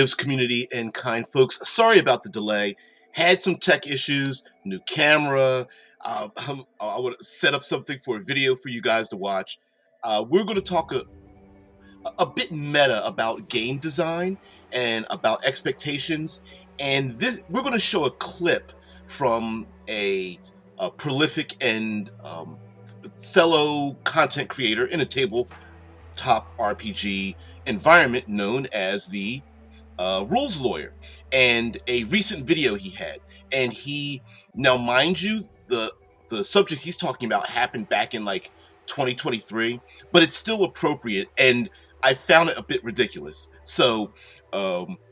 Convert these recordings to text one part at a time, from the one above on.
Community and kind folks. Sorry about the delay. Had some tech issues, new camera. I would set up something for a video for you guys to watch. We're going to talk a bit meta about game design and about expectations. And this, we're going to show a clip from a prolific and fellow content creator in a tabletop RPG environment known as the rules lawyer, and a recent video he had. And he, now mind you, the subject he's talking about happened back in like 2023, but it's still appropriate, and I found it a bit ridiculous. So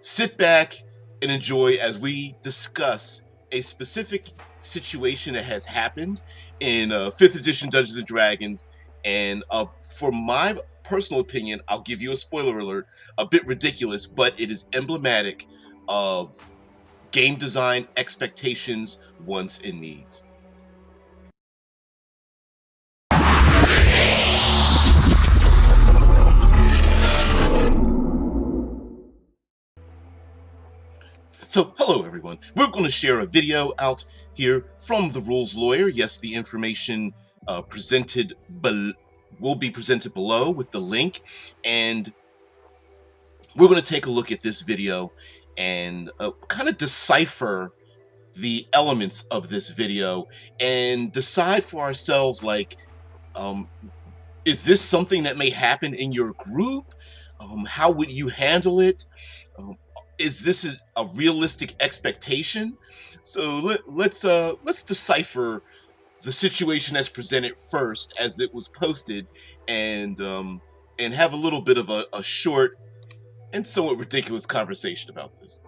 sit back and enjoy as we discuss a specific situation that has happened in 5th edition Dungeons and Dragons. And for my personal opinion, I'll give you a spoiler alert, a bit ridiculous, but it is emblematic of game design expectations, wants, and needs. So, hello everyone. We're going to share a video out here from the Rules Lawyer. Yes, the information will be presented below with the link, and we're going to take a look at this video and kind of decipher the elements of this video and decide for ourselves, like, is this something that may happen in your group? How would you handle it? Is this a realistic expectation? So let's decipher the situation as presented first, as it was posted, and have a little bit of a short and somewhat ridiculous conversation about this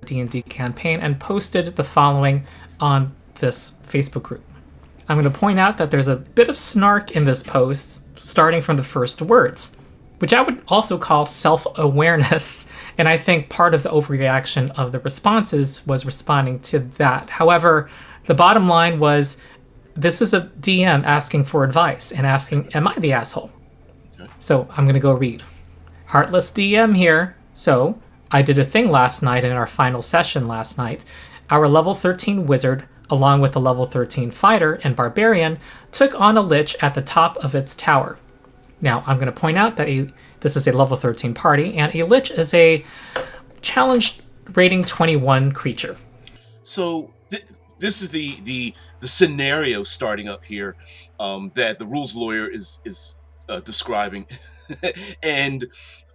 D&D campaign, and posted the following on this Facebook group. I'm going to point out that there's a bit of snark in this post, starting from the first words, which I would also call self-awareness, and I think part of the overreaction of the responses was responding to that. However, the bottom line was, this is a DM asking for advice and asking, am I the asshole? Okay. So I'm going to go read. Heartless DM here. So I did a thing last night in our final session last night. Our level 13 wizard, along with a level 13 fighter and barbarian, took on a lich at the top of its tower. Now, I'm going to point out that this is a level 13 party, and a lich is a challenge rating 21 creature. So this is the scenario starting up here that the rules lawyer is describing. And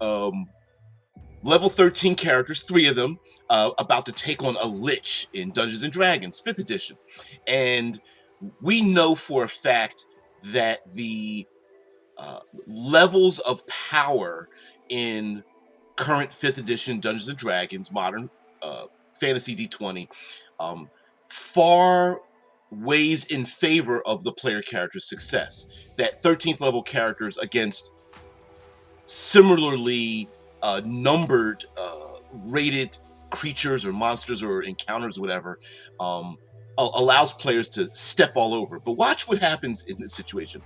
level 13 characters, 3 of them, about to take on a lich in Dungeons and Dragons 5th edition. And we know for a fact that the levels of power in current 5th edition Dungeons and Dragons modern fantasy D20 far weighs in favor of the player character's success. That 13th level characters against similarly numbered rated creatures or monsters or encounters or whatever allows players to step all over. But watch what happens in this situation.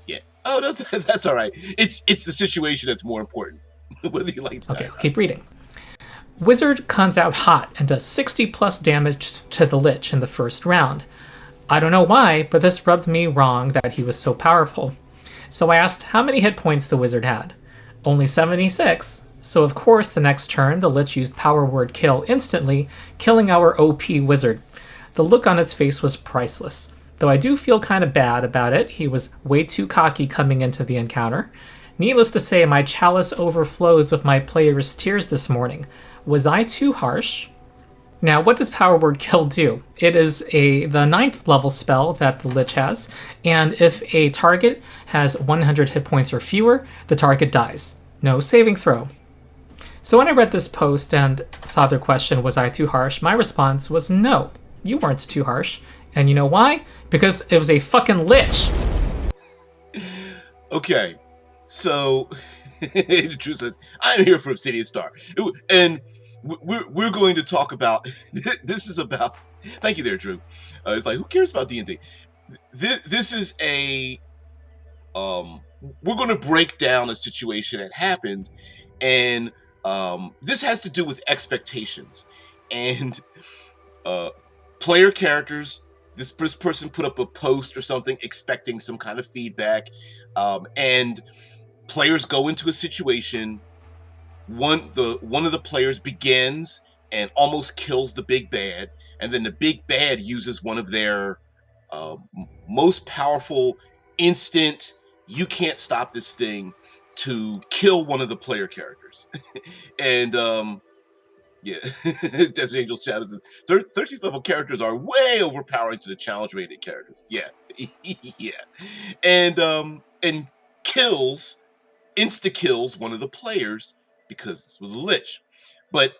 Yeah. Oh, that's all right. It's the situation that's more important. Whether you like that. Okay, I'll keep reading. Wizard comes out hot and does 60 plus damage to the lich in the first round. I don't know why, but this rubbed me wrong that he was so powerful. So I asked how many hit points the wizard had. Only 76. So of course the next turn the lich used power word kill instantly, killing our OP wizard. The look on his face was priceless. Though I do feel kind of bad about it, he was way too cocky coming into the encounter. Needless to say, my chalice overflows with my player's tears this morning. Was I too harsh? Now, what does Power Word Kill do? It is the 9th level spell that the Lich has, and if a target has 100 hit points or fewer, the target dies. No saving throw. So when I read this post and saw their question, was I too harsh? My response was no, you weren't too harsh. And you know why? Because it was a fucking Lich. Okay, so the truth says, I'm here for Obsidian Star. And we're going to talk about, this is about, thank you there, Drew. It's like, who cares about D&D? This is we're going to break down a situation that happened, and This has to do with expectations and uh, player characters. This person put up a post or something expecting some kind of feedback, and players go into a situation. One of the players begins and almost kills the big bad, and then the big bad uses one of their most powerful instant "you can't stop this thing" to kill one of the player characters. And yeah, Desert Angel shadows. 13th level characters are way overpowering to the challenge rated characters. Yeah, yeah, and kills insta kills one of the players because it's with a lich. But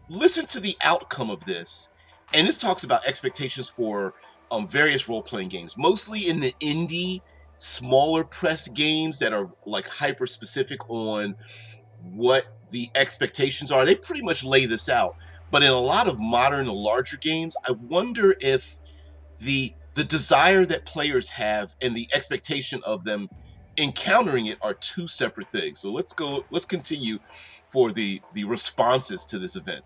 listen to the outcome of this, and this talks about expectations for various role playing games, mostly in the indie, smaller press games that are like hyper specific on what the expectations are. They pretty much lay this out. But in a lot of modern, larger games, I wonder if the desire that players have and the expectation of them encountering it are two separate things. So let's continue for the responses to this event.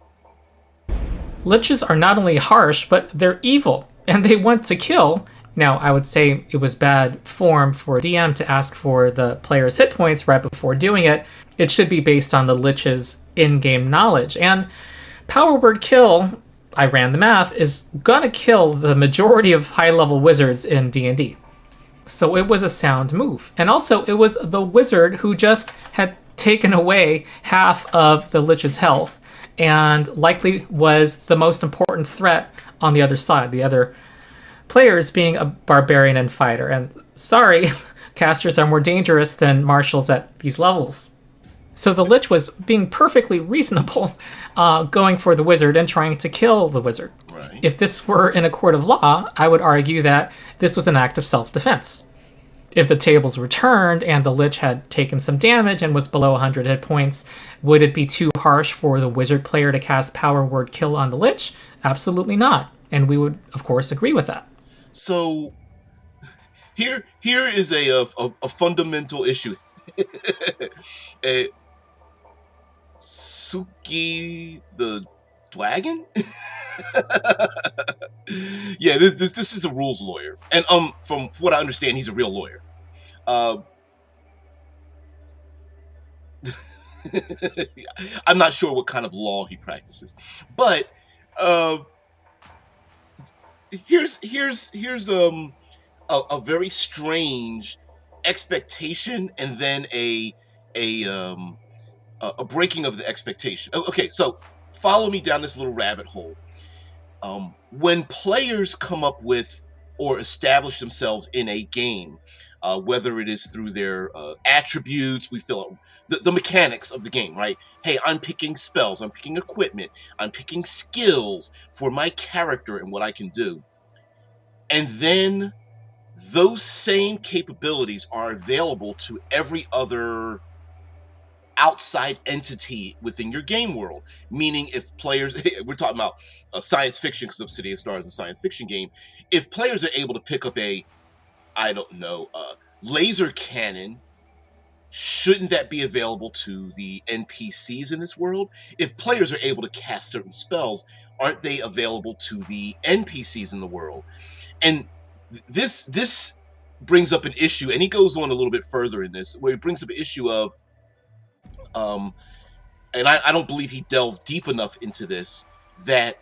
Liches are not only harsh, but they're evil, and they want to kill. Now, I would say it was bad form for a DM to ask for the player's hit points right before doing it. It should be based on the Lich's in-game knowledge. And power word kill, I ran the math, is gonna kill the majority of high-level wizards in D&D. So it was a sound move. And also, it was the wizard who just had taken away half of the Lich's health and likely was the most important threat on the other side, the other players being a barbarian and fighter. And sorry, casters are more dangerous than marshals at these levels. So the Lich was being perfectly reasonable, going for the wizard and trying to kill the wizard. Right. If this were in a court of law, I would argue that this was an act of self-defense. If the tables were turned and the Lich had taken some damage and was below 100 hit points, would it be too harsh for the wizard player to cast power word kill on the Lich? Absolutely not. And we would, of course, agree with that. So here is a fundamental issue. Suki the Dragon? Yeah, this is a rules lawyer, and from what I understand, he's a real lawyer. Uh, I'm not sure what kind of law he practices, but uh, here's a very strange expectation, and then a um a breaking of the expectation. Okay, so follow me down this little rabbit hole. When players come up with or establish themselves in a game, whether it is through their attributes, we fill out the mechanics of the game, right? Hey, I'm picking spells, I'm picking equipment, I'm picking skills for my character and what I can do. And then those same capabilities are available to every other outside entity within your game world. Meaning, if players, we're talking about science fiction because Obsidian Star is a science fiction game. If players are able to pick up I don't know, laser cannon, shouldn't that be available to the NPCs in this world? If players are able to cast certain spells, aren't they available to the NPCs in the world? And this brings up an issue, and he goes on a little bit further in this, where he brings up an issue of um, and I don't believe he delved deep enough into this, that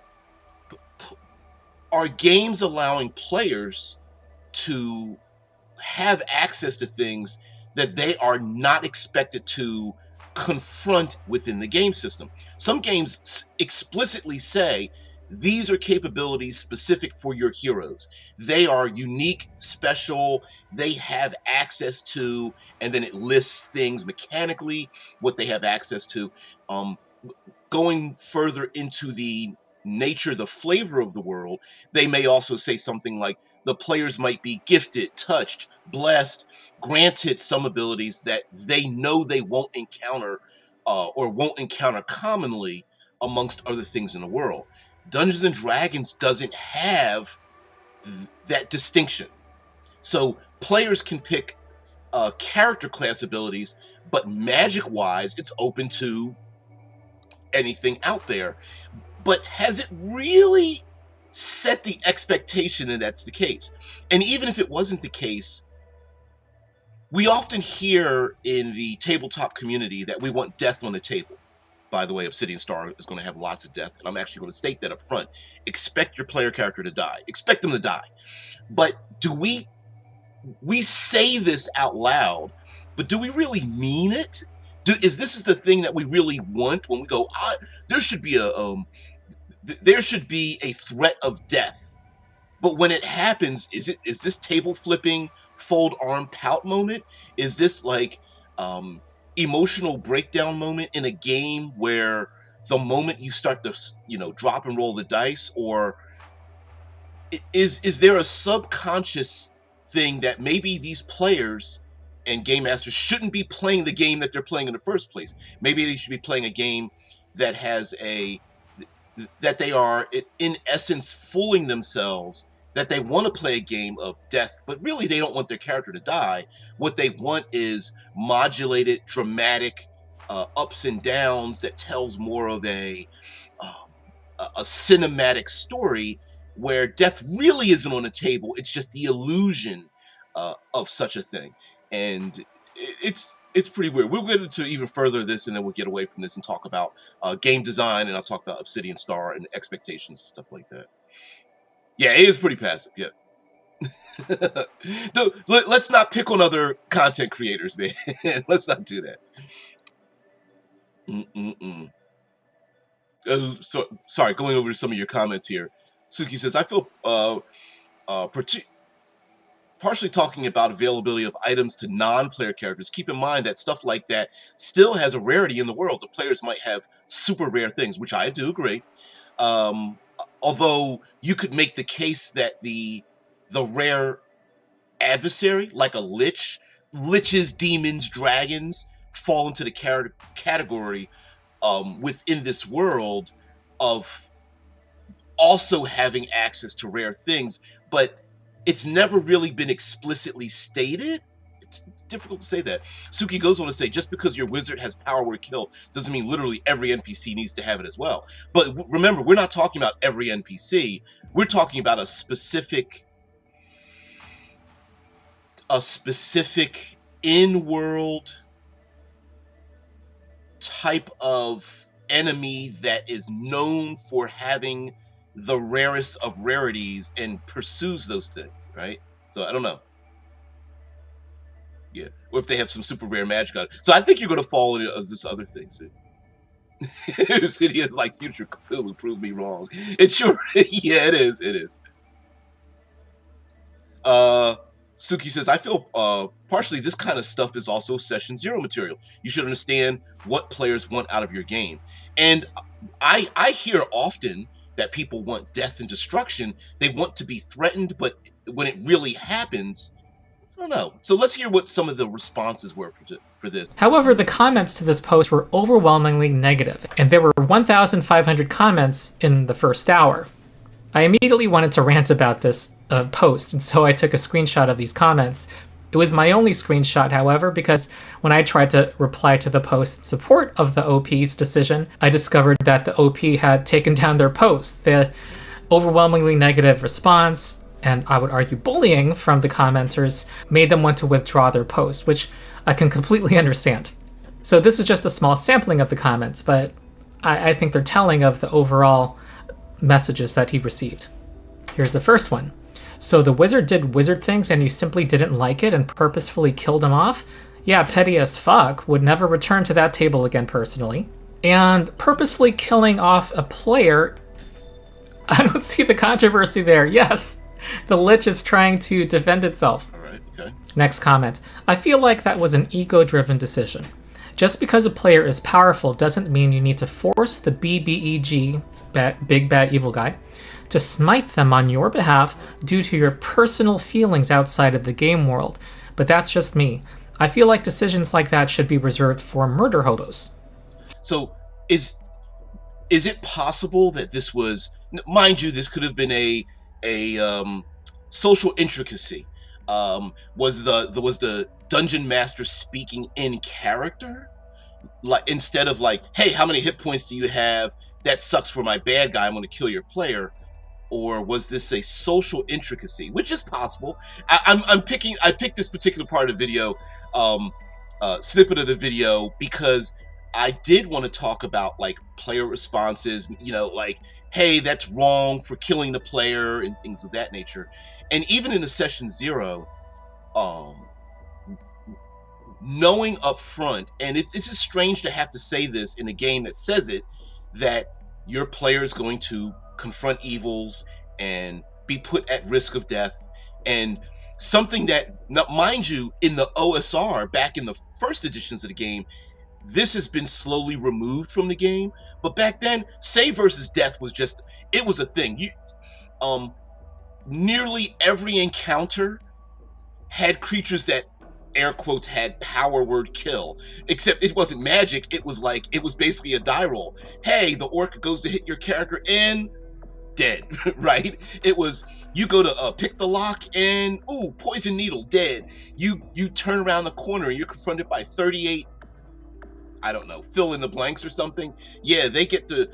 are games allowing players to have access to things that they are not expected to confront within the game system. Some games explicitly say these are capabilities specific for your heroes. They are unique, special, they have access to, and then it lists things mechanically, what they have access to. Um, Going further into the nature, the flavor of the world, they may also say something like the players might be gifted, touched, blessed, granted some abilities that they know they won't encounter or won't encounter commonly amongst other things in the world. Dungeons and Dragons doesn't have that distinction. So players can pick character class abilities, but magic wise, it's open to anything out there. But has it really set the expectation that that's the case? And even if it wasn't the case, we often hear in the tabletop community that we want death on the table. By the way, Obsidian Star is going to have lots of death, and I'm actually going to state that up front. Expect your player character to die. Expect them to die. But do we say this out loud, but do we really mean it? Is this the thing that we really want when we go, there should be a threat of death? But when it happens, is this table flipping, fold arm pout moment? Is this like emotional breakdown moment in a game where the moment you start to drop and roll the dice? Or is there a subconscious thing that maybe these players and game masters shouldn't be playing the game that they're playing in the first place? Maybe they should be playing a game that has that they are in essence fooling themselves that they want to play a game of death, but really they don't want their character to die. What they want is modulated, dramatic ups and downs that tells more of a cinematic story where death really isn't on the table. It's just the illusion of such a thing. And it's pretty weird. We'll get into even further this, and then we'll get away from this and talk about game design, and I'll talk about Obsidian Star and expectations and stuff like that. Yeah, it is pretty passive. Yeah. Let's not pick on other content creators, man. Let's not do that. Sorry, going over to some of your comments here. Suki says, I feel partially talking about availability of items to non-player characters. Keep in mind that stuff like that still has a rarity in the world. The players might have super rare things, which I do agree. Although you could make the case that the rare adversary, like a liches, demons, dragons, fall into the category within this world of also having access to rare things, but it's never really been explicitly stated. It's difficult to say that. Suki goes on to say, just because your wizard has power word kill doesn't mean literally every NPC needs to have it as well. But remember, we're not talking about every NPC. We're talking about a specific in-world type of enemy that is known for having the rarest of rarities and pursues those things, right? So I don't know. Yeah, or if they have some super rare magic on it. So I think you're going to fall into this other thing. Obsidian is like future Cthulhu. Prove me wrong. It sure, yeah, it is. It is. Suki says, I feel partially this kind of stuff is also session zero material. You should understand what players want out of your game. And I hear often that people want death and destruction. They want to be threatened, but when it really happens, I don't know. So let's hear what some of the responses were for this. However, the comments to this post were overwhelmingly negative, and there were 1,500 comments in the first hour. I immediately wanted to rant about this post, and so I took a screenshot of these comments. It was my only screenshot, however, because when I tried to reply to the post in support of the OP's decision, I discovered that the OP had taken down their post. The overwhelmingly negative response, and I would argue bullying from the commenters, made them want to withdraw their post, which I can completely understand. So this is just a small sampling of the comments, but I think they're telling of the overall messages that he received. Here's the first one. So the wizard did wizard things and you simply didn't like it and purposefully killed him off? Yeah, petty as fuck. Would never return to that table again personally. And purposely killing off a player, I don't see the controversy there. Yes, the Lich is trying to defend itself. All right, okay. Next comment. I feel like that was an ego-driven decision. Just because a player is powerful doesn't mean you need to force the BBEG, big bad evil guy, to smite them on your behalf due to your personal feelings outside of the game world. But that's just me. I feel like decisions like that should be reserved for murder hobos. So is it possible that this was, mind you, this could have been a social intricacy? Was the dungeon master speaking in character, like instead of like, hey, how many hit points do you have? That sucks for my bad guy. I'm going to kill your player. Or was this a social intricacy, which is possible? I picked this particular part of the video, snippet of the video, because I did want to talk about like player responses, like, hey, that's wrong for killing the player and things of that nature. And even in the session 0, um, knowing up front, and this is strange to have to say this in a game that says it, that your player is going to confront evils and be put at risk of death. And something that, now, mind you, in the OSR, back in the first editions of the game, this has been slowly removed from the game. But back then, save versus death was just, it was a thing. Nearly every encounter had creatures that, air quotes, had power word kill, except it wasn't magic. It was basically a die roll. Hey, the orc goes to hit your character and dead. Right? It was, you go to pick the lock and ooh, poison needle, dead. You turn around the corner and you're confronted by 38, I don't know, fill in the blanks or something. Yeah, they get to,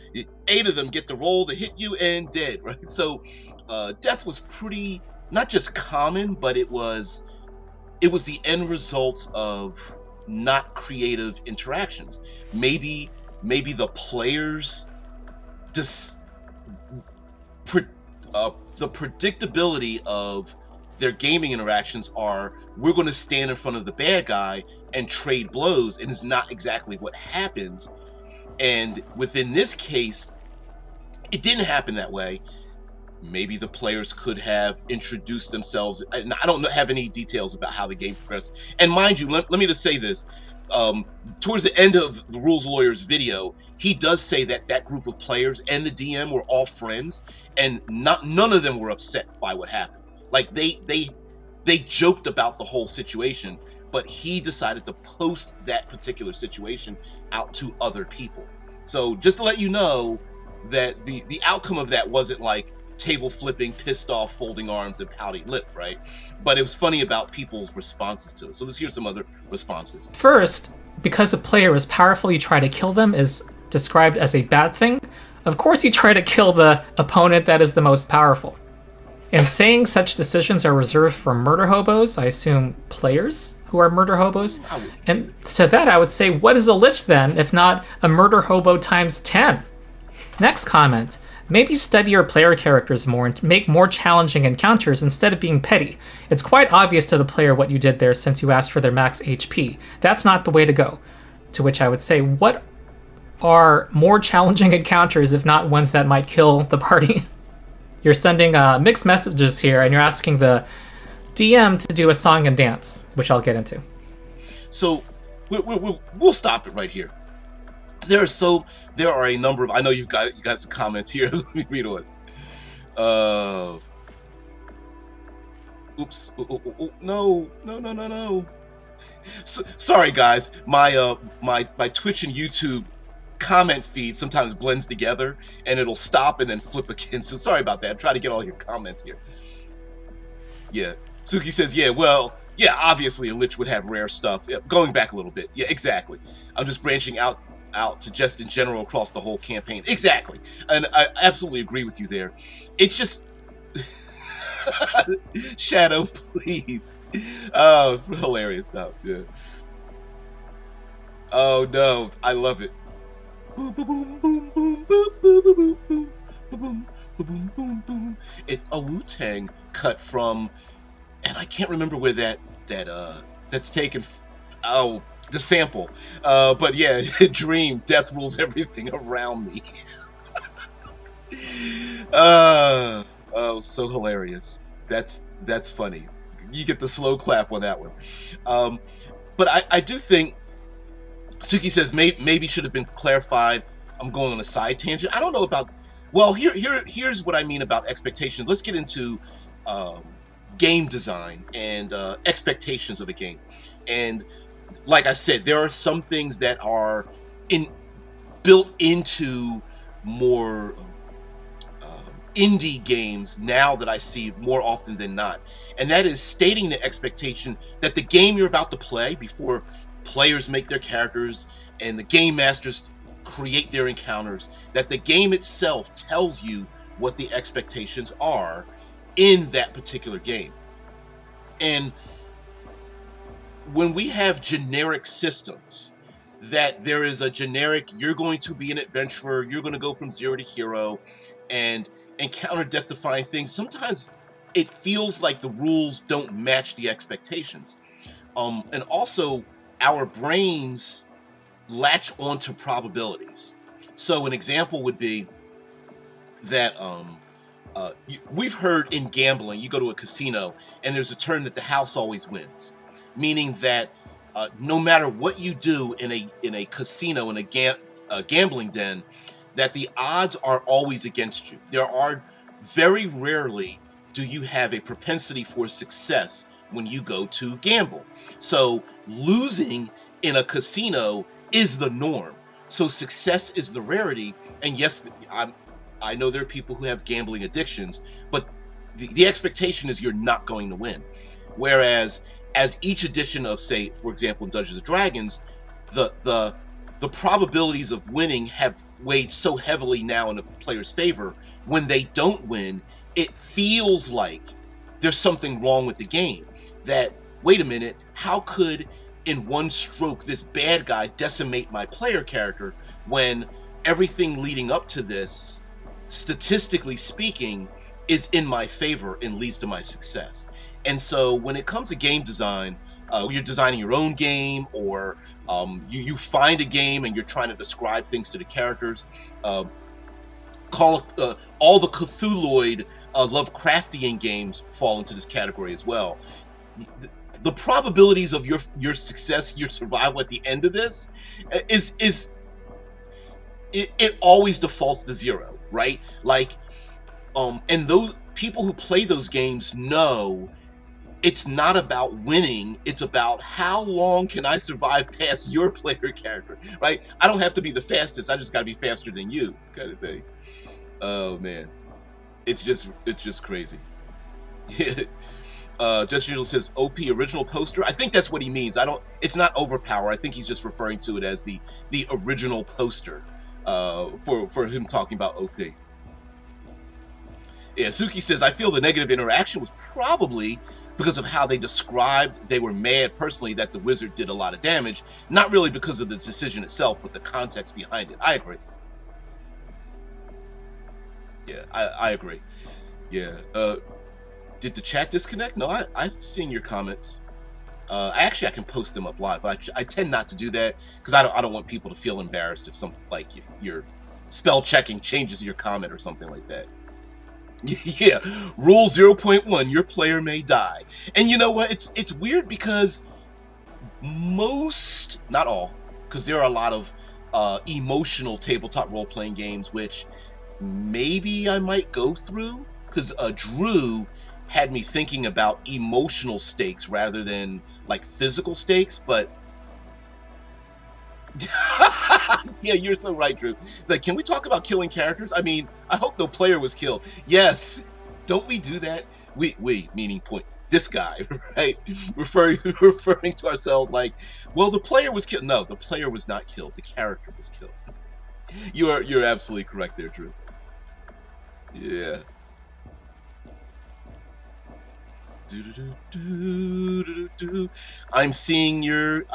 8 of them get the roll to hit you and dead. Right? So death was pretty, not just common, but it was the end result of not creative interactions. Maybe the players just the predictability of their gaming interactions are, we're going to stand in front of the bad guy and trade blows, and it's not exactly what happened. And within this case, it didn't happen that way. Maybe the players could have introduced themselves. And I don't have any details about how the game progressed. And mind you, let me just say this. Towards the end of the Rules Lawyer's video, he does say that that group of players and the DM were all friends, and none of them were upset by what happened. Like they joked about the whole situation, but he decided to post that particular situation out to other people. So just to let you know that the outcome of that wasn't like table flipping, pissed off, folding arms, and pouting lip, right? But it was funny about people's responses to it. So let's hear some other responses. First, because a player is powerful, you try to kill them is described as a bad thing. Of course you try to kill the opponent that is the most powerful. And saying such decisions are reserved for murder hobos, I assume players who are murder hobos. And to that I would say, what is a lich then, if not a murder hobo times 10? Next comment. Maybe study your player characters more and make more challenging encounters instead of being petty. It's quite obvious to the player what you did there since you asked for their max HP. That's not the way to go. To which I would say, what are more challenging encounters if not ones that might kill the party? You're sending mixed messages here and you're asking the DM to do a song and dance, which I'll get into. So we'll stop it right here. There are a number of, I know you got some comments here. Let me read on. Oops. No. Sorry guys. My Twitch and YouTube comment feed sometimes blends together and it'll stop and then flip again. So sorry about that. I'm trying to get all your comments here. Yeah. Suki says, yeah, well, yeah, obviously a lich would have rare stuff. Yeah, going back a little bit. Yeah, exactly. I'm just branching out to just in general across the whole campaign. Exactly. And I absolutely agree with you there. It's just Shadow, please. Oh, hilarious stuff. Yeah. Oh no, I love it. Boom boom boom boom boom boom boom boom boom boom boom boom. It a Wu-Tang cut from, and I can't remember where that's taken. Oh, the sample. But yeah, Dream, death rules everything around me. Oh, so hilarious. That's funny. You get the slow clap on that one. But I do think Suki says maybe should have been clarified. I'm going on a side tangent. I don't know about. Well, here's what I mean about expectations. Let's get into game design and expectations of a game. And like I said, there are some things that are built into more indie games now that I see more often than not, and that is stating the expectation that the game you're about to play, before players make their characters and the game masters create their encounters, that the game itself tells you what the expectations are in that particular game. And when we have generic systems, that there is a generic, you're going to be an adventurer, you're going to go from zero to hero and encounter death defying things, sometimes it feels like the rules don't match the expectations. And also, our brains latch onto probabilities. So an example would be that we've heard in gambling, you go to a casino and there's a term that the house always wins, meaning that no matter what you do in a casino, in a gambling den, that the odds are always against you. There are very rarely do you have a propensity for success when you go to gamble. So losing in a casino is the norm. So success is the rarity. And yes, I know there are people who have gambling addictions, but the expectation is you're not going to win. Whereas as each edition of, say, for example, Dungeons and Dragons, the probabilities of winning have weighed so heavily now in a player's favor. When they don't win, it feels like there's something wrong with the game. That, wait a minute, how could in one stroke this bad guy decimate my player character when everything leading up to this, statistically speaking, is in my favor and leads to my success. And so when it comes to game design, you're designing your own game, or you find a game and you're trying to describe things to the characters, all the Cthulhuoid Lovecraftian games fall into this category as well. The probabilities of your success, your survival at the end of this is it always defaults to zero, right? Like, and those people who play those games know it's not about winning, it's about how long can I survive past your player character, right? I don't have to be the fastest, I just got to be faster than you, kind of thing. Oh man, it's just crazy. Just Usual says OP original poster. I think that's what he means. It's not overpower. I think he's just referring to it as the original poster for him talking about OP. Yeah, Suki says, I feel the negative interaction was probably because of how they described they were mad personally that the wizard did a lot of damage, not really because of the decision itself, but the context behind it. I agree. Yeah, I agree. Yeah. Did the chat disconnect? No, I've seen your comments. Actually, I can post them up live, but I tend not to do that because I don't want people to feel embarrassed if something like if your spell checking changes your comment or something like that. Yeah, rule 0.1, your player may die. And you know what? It's weird because most, not all, because there are a lot of emotional tabletop role-playing games which maybe I might go through, because Drew had me thinking about emotional stakes rather than like physical stakes, but yeah, you're so right, Drew. It's like, can we talk about killing characters? I mean, I hope no player was killed. Yes, don't we do that? We meaning point this guy, right? Referring to ourselves like, well, the player was killed. No, the player was not killed. The character was killed. You're absolutely correct there, Drew. Yeah. I'm seeing your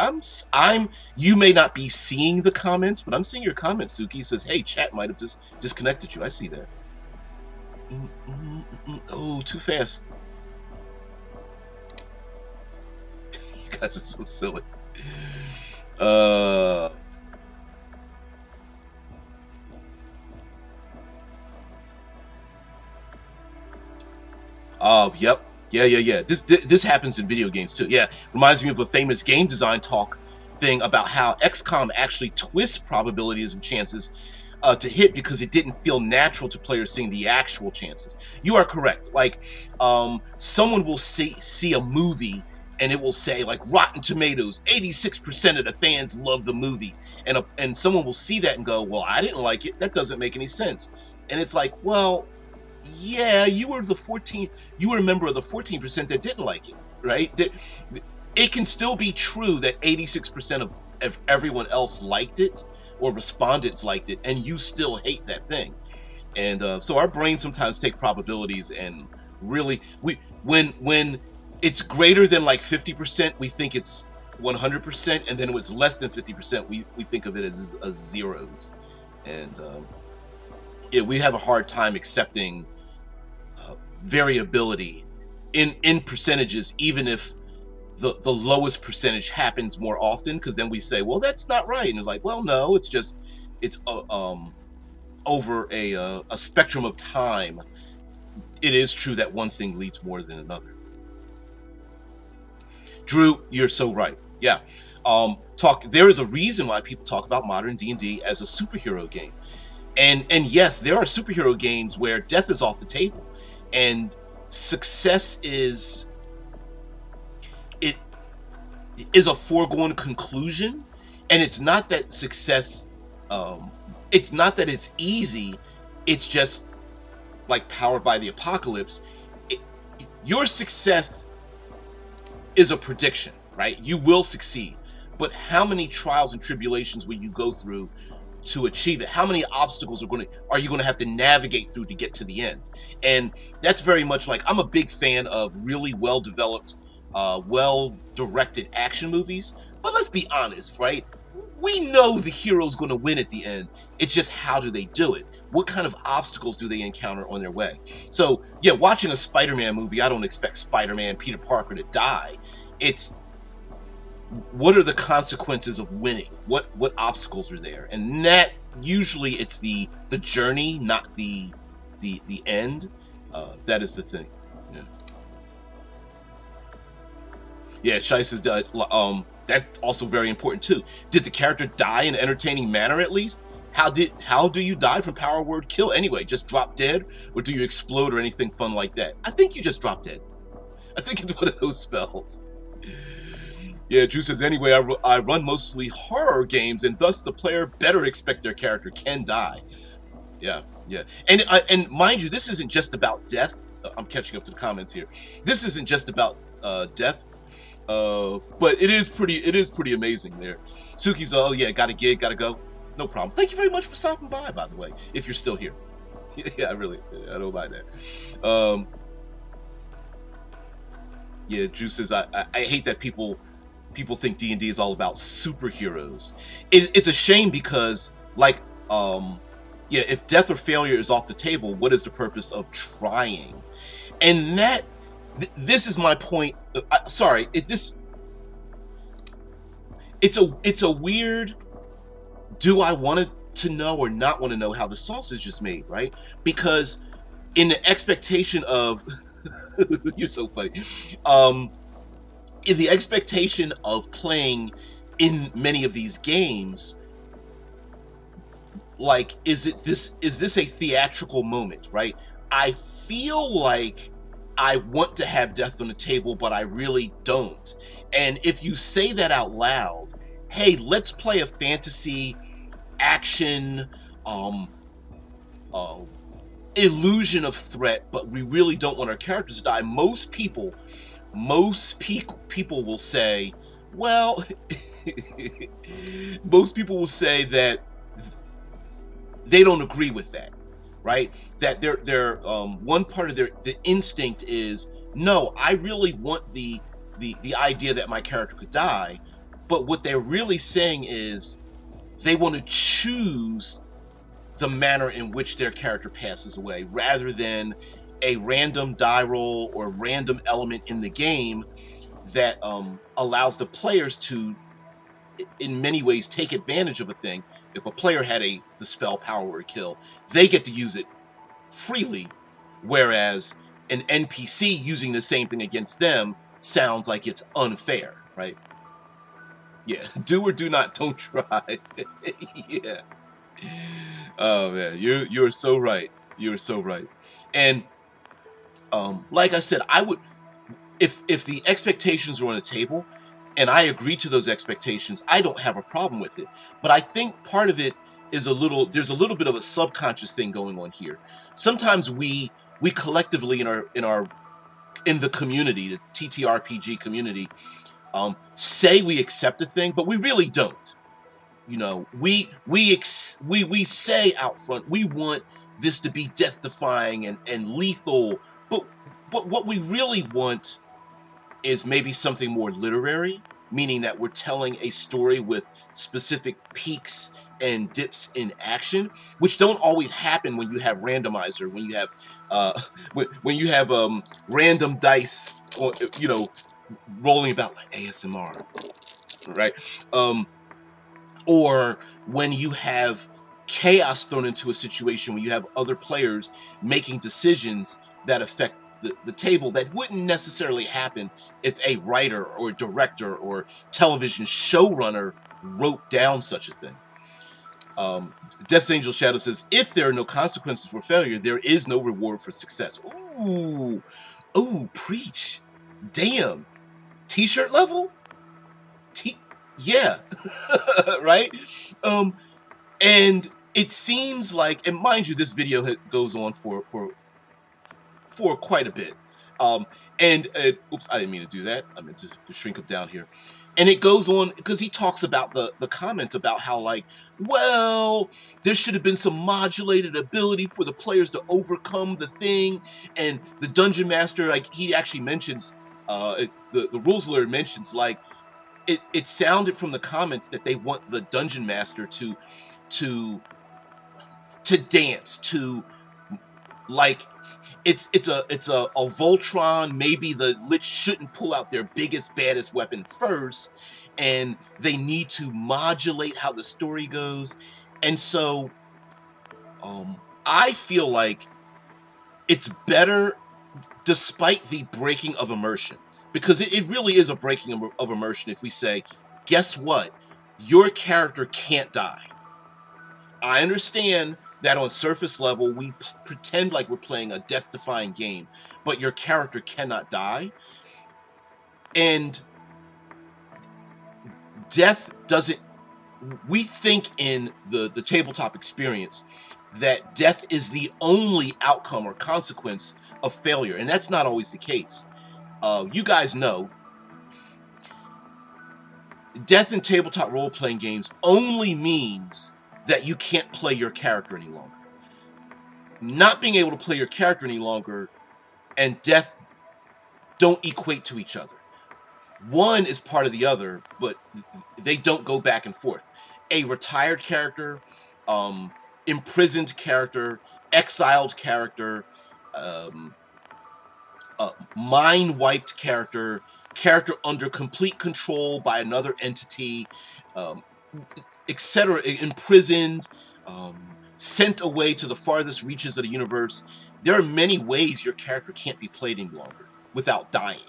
you may not be seeing the comments, but I'm seeing your comments. Suki says, hey, chat might have disconnected you. I see that. Oh, too fast. You guys are so silly. Oh, yep. Yeah. This happens in video games too. Yeah, reminds me of a famous game design talk thing about how XCOM actually twists probabilities of chances to hit because it didn't feel natural to players seeing the actual chances. You are correct. Like, someone will see a movie and it will say like Rotten Tomatoes, 86% of the fans love the movie, and someone will see that and go, well, I didn't like it. That doesn't make any sense. And it's like, well, yeah, you were a member of the 14% that didn't like it, right? It can still be true that 86% of if everyone else liked it or respondents liked it, and you still hate that thing. And so our brains sometimes take probabilities and really when it's greater than like 50%, we think it's 100%, and then when it's less than 50%, we think of it as zeros. And yeah, we have a hard time accepting variability in percentages, even if the lowest percentage happens more often, because then we say, well, that's not right, and it's like, well, no, it's just it's over a spectrum of time. It is true that one thing leads more than another. Drew, you're so right. Yeah. Talk. There is a reason why people talk about modern D&D as a superhero game, and yes, there are superhero games where death is off the table, and success it is a foregone conclusion. And it's not that success, um, it's not that it's easy. It's just like Powered by the Apocalypse. It, your success is a prediction, right? You will succeed. But how many trials and tribulations will you go through to achieve it? How many obstacles are you going to have to navigate through to get to the end? And that's very much like, I'm a big fan of really well developed, well directed action movies. But let's be honest, right? We know the hero's going to win at the end. It's just, how do they do it? What kind of obstacles do they encounter on their way? So yeah, watching a Spider-Man movie, I don't expect Spider-Man Peter Parker to die. It's, what are the consequences of winning? What obstacles are there? And that usually it's the journey, not the end. That is the thing. Yeah. Yeah, Shai says that, that's also very important too. Did the character die in an entertaining manner at least? How do you die from power word kill anyway? Just drop dead, or do you explode or anything fun like that? I think you just drop dead. I think it's one of those spells. Yeah, Drew says, anyway, I run mostly horror games, and thus the player better expect their character can die. Yeah, yeah. And mind you, this isn't just about death. I'm catching up to the comments here. This isn't just about death. But it is pretty amazing there. Suki's, oh yeah, got a gig, gotta go. No problem. Thank you very much for stopping by the way, if you're still here. Yeah, I don't mind that. Yeah, Drew says, I hate that people think D&D is all about superheroes. It's a shame because, like, yeah, if death or failure is off the table, what is the purpose of trying? And this is my point. Sorry, if this, it's a weird, do I want to know or not want to know how the sausage is made, right? Because in the expectation of you're so funny. In the expectation of playing in many of these games, like, is this a theatrical moment, right? I feel like I want to have death on the table, but I really don't. And if you say that out loud, hey, let's play a fantasy action, um uh, illusion of threat, but we really don't want our characters to die, most people will say, well, most people will say that they don't agree with that, right? That their one part of the instinct is, no, I really want the idea that my character could die, but what they're really saying is they want to choose the manner in which their character passes away, rather than a random die roll or random element in the game that allows the players to, in many ways, take advantage of a thing. If a player had the spell power word kill, they get to use it freely, whereas an NPC using the same thing against them sounds like it's unfair, right? Yeah, do or do not, don't try. Yeah. Oh man, you're so right. You're so right. And like I said, I would, if the expectations are on the table and I agree to those expectations, I don't have a problem with it. But I think part of it is there's a little bit of a subconscious thing going on here. Sometimes we collectively in the community, the TTRPG community, say we accept a thing, but we really don't. You know, we say out front we want this to be death defying and lethal, but what we really want is maybe something more literary, meaning that we're telling a story with specific peaks and dips in action, which don't always happen when you have randomizer, when you have uh when you have random dice or rolling about like ASMR, right? Um or when you have chaos thrown into a situation when you have other players making decisions that affect the table that wouldn't necessarily happen if a writer or director or television showrunner wrote down such a thing. um Death Angel Shadow says if there are no consequences for failure, there is no reward for success. Ooh, ooh, preach. Damn. T-shirt level. Yeah. Right. um and it seems like, and mind you, this video goes on for quite a bit. Um, and oops, I didn't mean to do that. I meant to shrink up down here. And it goes on because he talks about the comments about how like, well, there should have been some modulated ability for the players to overcome the thing, and the dungeon master, like he actually mentions, the rules lawyer mentions like it sounded from the comments that they want the dungeon master to dance to, like, it's a Voltron. Maybe the Lich shouldn't pull out their biggest baddest weapon first, and they need to modulate how the story goes. And so I feel like it's better despite the breaking of immersion, because it really is a breaking of immersion if we say, guess what, your character can't die. I understand that on surface level, we pretend like we're playing a death defying game, but your character cannot die. And death doesn't, we think in the tabletop experience that death is the only outcome or consequence of failure. And that's not always the case. You guys know death in tabletop role playing games only means that you can't play your character any longer. Not being able to play your character any longer and death don't equate to each other. One is part of the other, but they don't go back and forth. A retired character, um, imprisoned character, exiled character, um, mind wiped character, character under complete control by another entity, um, etc., imprisoned, sent away to the farthest reaches of the universe. There are many ways your character can't be played any longer without dying.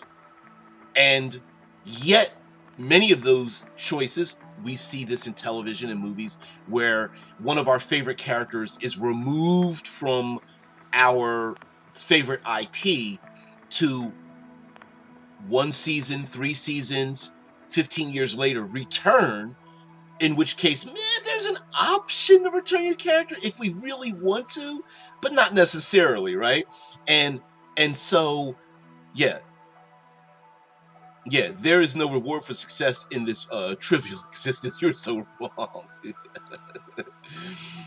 And yet, many of those choices, we see this in television and movies, where one of our favorite characters is removed from our favorite IP to one season, 3 seasons, 15 years later, return. In which case, man, there's an option to return your character if we really want to, but not necessarily, right? And so, yeah, yeah, there is no reward for success in this trivial existence. You're so wrong.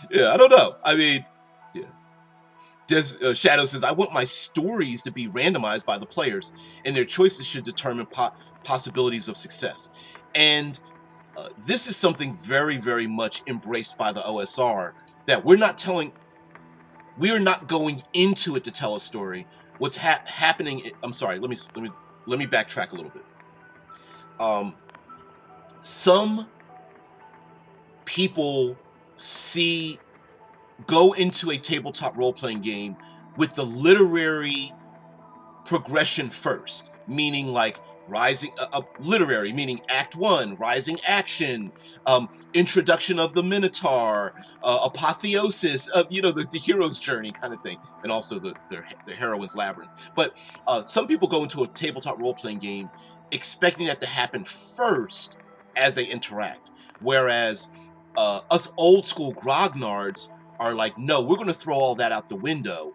Yeah, I don't know. I mean, yeah. Shadow says, I want my stories to be randomized by the players, and their choices should determine possibilities of success. And this is something very, very much embraced by the OSR, that we are not going into it to tell a story. What's happening? I'm sorry. Let me backtrack a little bit. Um, some people see go into a tabletop role playing game with the literary progression first, meaning like rising literary, meaning act one, rising action, introduction of the Minotaur, apotheosis of the hero's journey kind of thing, and also the heroine's labyrinth. But some people go into a tabletop role-playing game expecting that to happen first as they interact, whereas us old school grognards are like, no, we're going to throw all that out the window.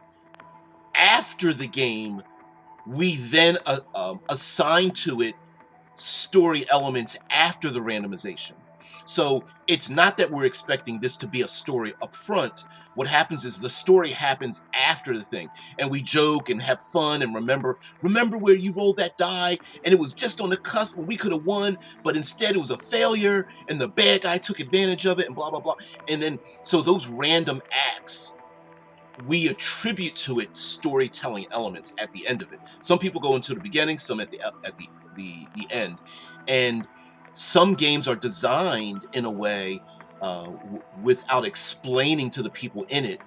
After the game, we then assign to it story elements after the randomization. So it's not that we're expecting this to be a story up front. What happens is the story happens after the thing, and we joke and have fun and remember where you rolled that die and it was just on the cusp when we could have won, but instead it was a failure and the bad guy took advantage of it and blah blah blah. And then so those random acts, we attribute to it storytelling elements at the end of it. Some people go into the beginning, some at the end, and some games are designed in a way without explaining to the people in it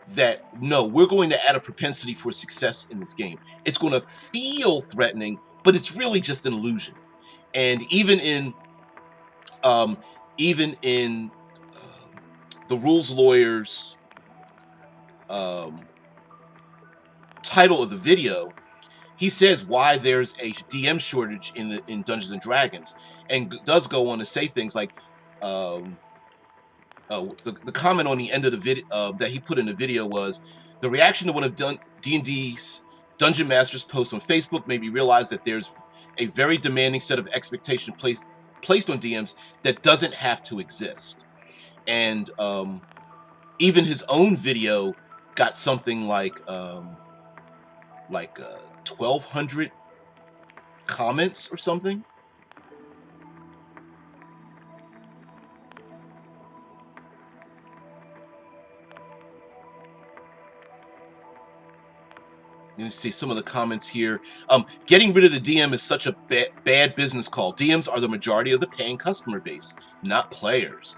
that no, we're going to add a propensity for success in this game. It's going to feel threatening, but it's really just an illusion. And um, even in the rules lawyers um, title of the video, he says why there's a DM shortage in Dungeons and Dragons, and does go on to say things like, um, the comment on the end of the video that he put in the video was, the reaction to one of D&D's Dungeon Masters posts on Facebook made me realize that there's a very demanding set of expectations placed on DMs that doesn't have to exist. And even his own video got something like 1,200 comments or something. You see some of the comments here. Getting rid of the DM is such a bad business call. DMs are the majority of the paying customer base, not players.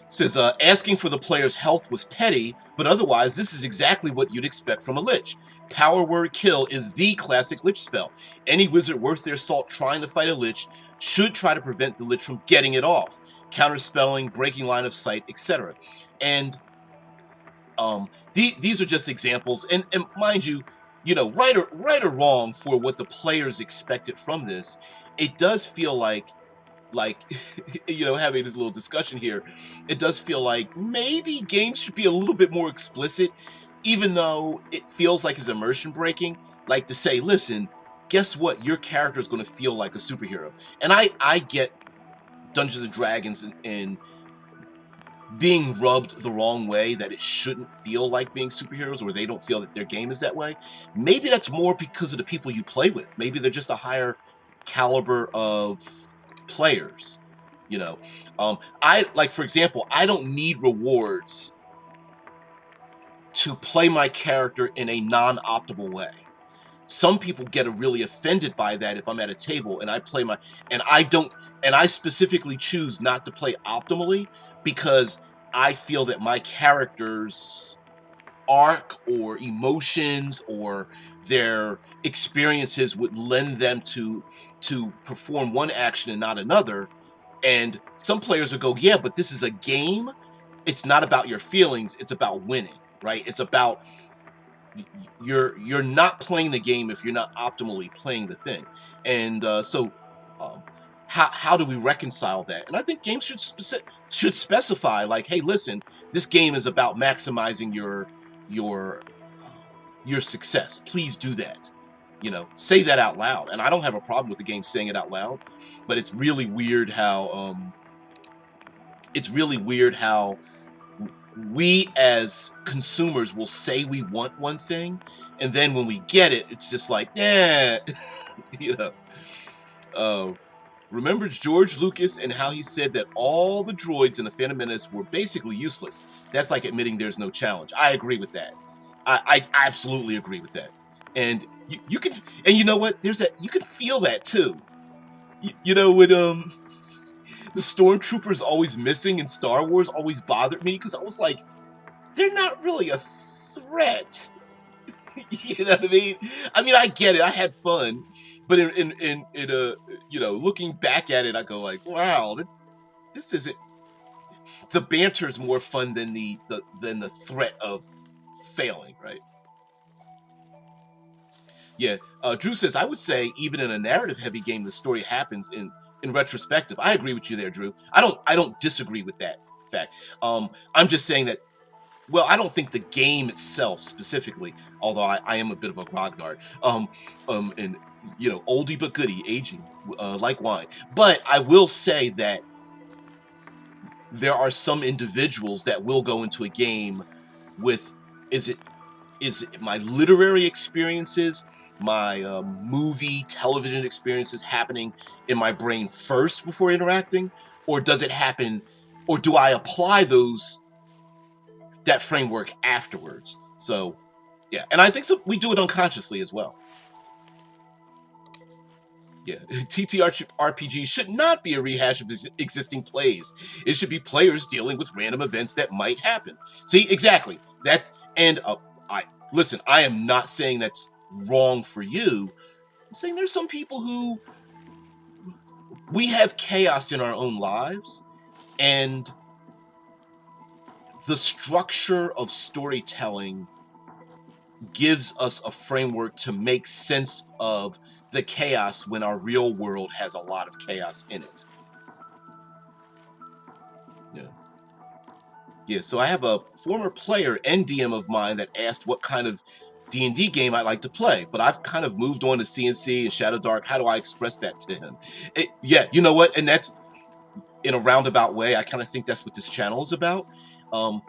Says, asking for the player's health was petty, but otherwise this is exactly what you'd expect from a lich. Power word kill is the classic lich spell. Any wizard worth their salt trying to fight a lich should try to prevent the lich from getting it off. Counterspelling, breaking line of sight, etc. And these are just examples, and mind you, right or wrong for what the players expected from this, it does feel like having this little discussion here, it does feel like maybe games should be a little bit more explicit, even though it feels like it's immersion breaking, like to say, listen, guess what, your character is going to feel like a superhero. And I get Dungeons and Dragons and being rubbed the wrong way, that it shouldn't feel like being superheroes, or they don't feel that their game is that way. Maybe that's more because of the people you play with. Maybe they're just a higher caliber of players. I like, for example, I don't need rewards to play my character in a non-optimal way. Some people get really offended by that if I'm at a table and I play my and I don't and I specifically choose not to play optimally because I feel that my character's arc or emotions or their experiences would lend them to perform one action and not another. And some players will go, yeah, but this is a game. It's not about your feelings, it's about winning, right? It's about you're not playing the game if you're not optimally playing the thing. And so how do we reconcile that? And I think games should specify, like, hey, listen, this game is about maximizing your uh, your success. Please do that. Say that out loud. And I don't have a problem with the game saying it out loud, but it's really weird how we as consumers will say we want one thing, and then when we get it, it's just like, yeah. you know. Remembers George Lucas and how he said that all the droids in the Phantom Menace were basically useless. That's like admitting there's no challenge. I agree with that. I absolutely agree with that. And you can, and you know what? There's that, you can feel that too. When the stormtroopers always missing in Star Wars always bothered me, because I was like, they're not really a threat. You know what I mean? I mean, I get it. I had fun, but looking back at it, I go like, wow, this isn't. The banter is more fun than the threat of failing, right? Yeah. Drew says, I would say even in a narrative heavy game, the story happens in retrospective. I agree with you there, Drew. I don't disagree with that fact. I'm just saying that well, I don't think the game itself specifically, although I am a bit of a grognard, and oldie but goodie, aging like wine. But I will say that there are some individuals that will go into a game with, is it is it my literary experiences, my movie, television experiences happening in my brain first before interacting, or does it happen, or do I apply that framework afterwards? So yeah, and I think we do it unconsciously as well. Yeah, TTRPG should not be a rehash of existing plays. It should be players dealing with random events that might happen. See, exactly that. And I listen. I am not saying that's wrong for you. I'm saying there's some people who, we have chaos in our own lives, and the structure of storytelling gives us a framework to make sense of the chaos when our real world has a lot of chaos in it. Yeah. Yeah, so I have a former player and DM of mine that asked what kind of D&D game I like to play, but I've kind of moved on to CNC and Shadow Dark. How do I express that to him? Yeah, you know what? And that's, in a roundabout way, I kind of think that's what this channel is about.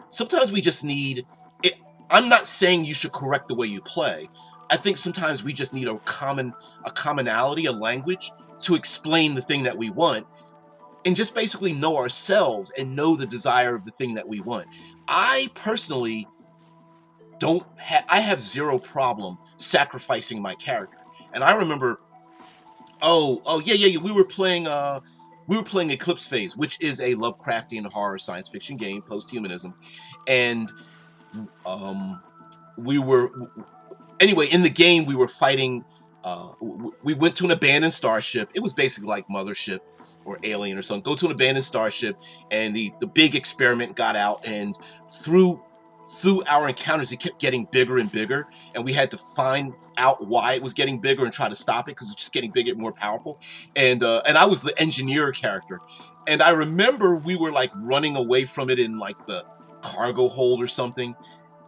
Sometimes we just need it. I'm not saying you should correct the way you play. I think sometimes we just need a commonality, a language to explain the thing that we want, and just basically know ourselves and know the desire of the thing that we want. I personally I have zero problem sacrificing my character. And I remember, yeah, we were playing Eclipse Phase, which is a Lovecraftian horror science fiction game, post-humanism. And um we were anyway, in the game we were fighting, we went to an abandoned starship. It was basically like Mothership or Alien or something. Go to an abandoned starship, and the big experiment got out, and through our encounters it kept getting bigger and bigger, and we had to find out why it was getting bigger and try to stop it, because it's just getting bigger and more powerful. And I was the engineer character, and I remember we were like running away from it in like the cargo hold or something,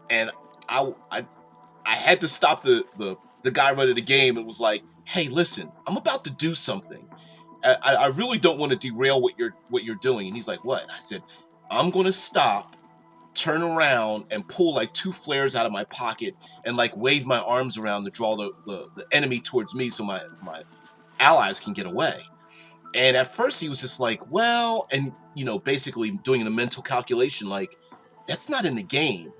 and I I had to stop the guy running the game and was like, "Hey, listen, I'm about to do something. I really don't want to derail what you're doing." And he's like, "What?" I said, "I'm gonna stop, turn around, and pull like two flares out of my pocket and like wave my arms around to draw the enemy towards me so my allies can get away." And at first he was just like, "Well," and basically doing a mental calculation like, "That's not in the game."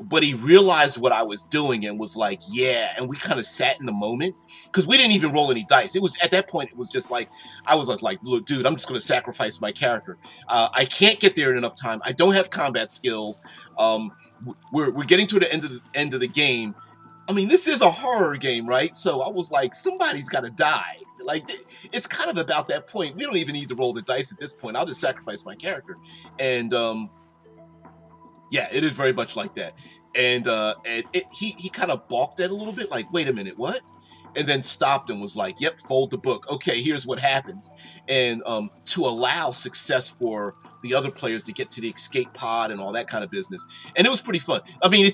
But he realized what I was doing and was like, "Yeah." And we kind of sat in the moment, because we didn't even roll any dice. It was at that point, it was just like, I was like, "Look, dude, I'm just going to sacrifice my character. I can't get there in enough time. I don't have combat skills. We're getting to the end of the game. I mean, this is a horror game, right?" So I was like, somebody's got to die. Like, it's kind of about that point. We don't even need to roll the dice at this point. I'll just sacrifice my character. And yeah, it is very much like that. And he kind of balked at it a little bit, like, "Wait a minute, what?" And then stopped and was like, "Yep, fold the book. Okay, here's what happens." And to allow success for the other players to get to the escape pod and all that kind of business. And it was pretty fun. I mean,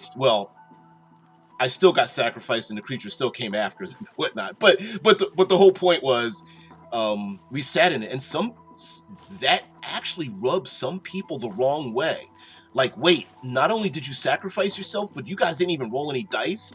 I still got sacrificed and the creature still came after and whatnot. But the whole point was, we sat in it, and that actually rubbed some people the wrong way. Like, wait, not only did you sacrifice yourself, but you guys didn't even roll any dice.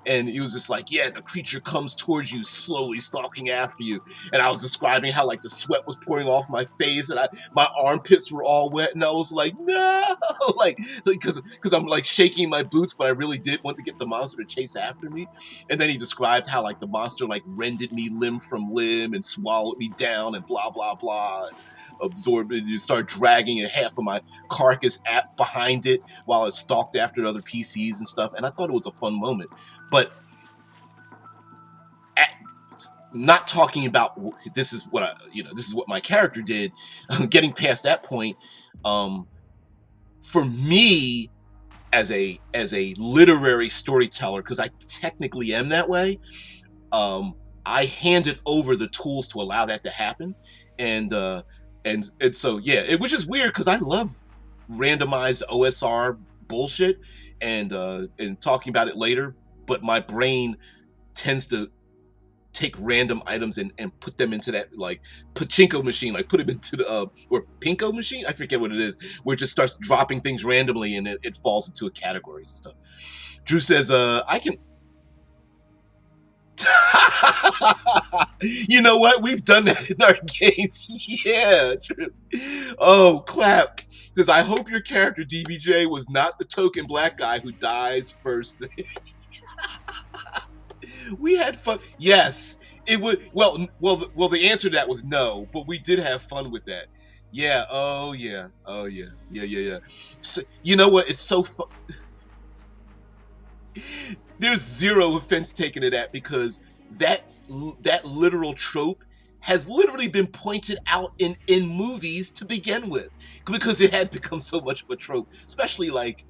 And he was just like, "Yeah, the creature comes towards you, slowly stalking after you." And I was describing how like the sweat was pouring off my face, and my armpits were all wet, and I was like, "No!" like because I'm like shaking my boots, but I really did want to get the monster to chase after me. And then he described how like the monster like rended me limb from limb and swallowed me down and blah blah blah, and absorbed it. You start dragging half of my carcass behind it while it stalked after other PCs and stuff. And I thought it was a fun moment. But at, not talking about this is what this is what my character did. Getting past that point, for me as a literary storyteller, because I technically am that way, I handed over the tools to allow that to happen. And so yeah, it was just weird because I love randomized OSR bullshit and talking about it later, but my brain tends to take random items and put them into that like pachinko machine, like put them into the or pinko machine, I forget what it is, where it just starts dropping things randomly and it falls into a category and stuff. Drew says I can you know what, we've done that in our games. Yeah, Drew. Oh, clap. Says I hope your character DBJ was not the token black guy who dies first. We had fun. Yes, it would. Well. The answer to that was no, but we did have fun with that. Yeah. Oh yeah. Oh yeah. Yeah. So, you know what? It's so fun. There's zero offense taken to that because that literal trope has literally been pointed out in movies to begin with because it had become so much of a trope, especially like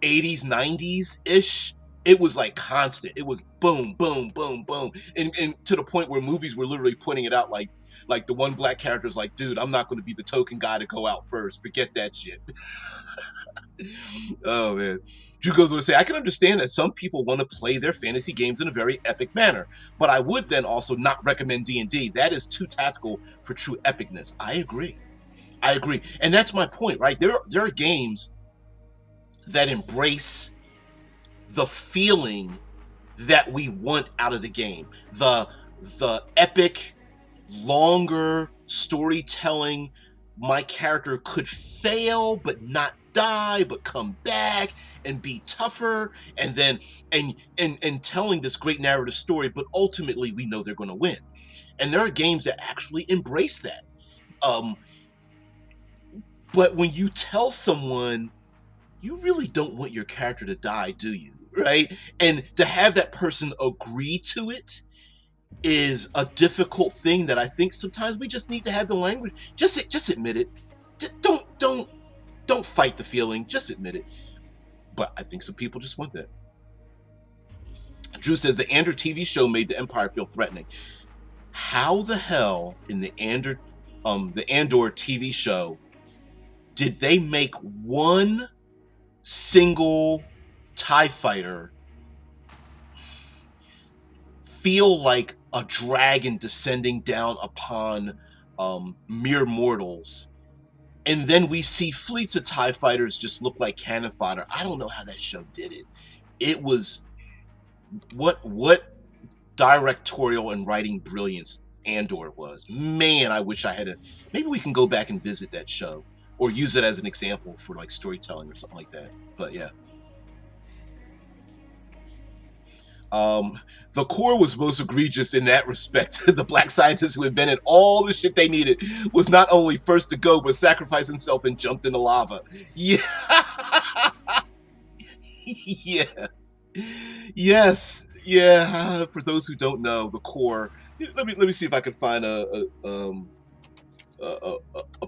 80s, 90s ish. It was like constant. It was boom, boom, boom, boom, and to the point where movies were literally pointing it out. Like the one black character is like, dude, I'm not going to be the token guy to go out first. Forget that shit. Oh man. Drew goes on to say, I can understand that some people want to play their fantasy games in a very epic manner, but I would then also not recommend D&D. That is too tactical for true epicness. I agree, and that's my point, right? There are games that embrace the feeling that we want out of the game, the epic, longer storytelling. My character could fail but not die, but come back and be tougher, and then and telling this great narrative story, but ultimately we know they're going to win. And there are games that actually embrace that. But when you tell someone you really don't want your character to die, do you? Right? And to have that person agree to it is a difficult thing that I think sometimes we just need to have the language. Just admit it. Don't fight the feeling. Just admit it. But I think some people just want that. Drew says the Andor TV show made the Empire feel threatening. How the hell in the Andor TV show did they make one single TIE fighter feel like a dragon descending down upon mere mortals, and then we see fleets of TIE fighters just look like cannon fodder? I don't know how that show did it. It was what directorial and writing brilliance Andor was. Man, I wish I had a. Maybe we can go back and visit that show or use it as an example for like storytelling or something like that. But yeah. The core was most egregious in that respect. The black scientist who invented all the shit they needed was not only first to go, but sacrificed himself and jumped in the lava. Yeah. Yeah. Yes. Yeah. For those who don't know, the core. Let me see if I can find a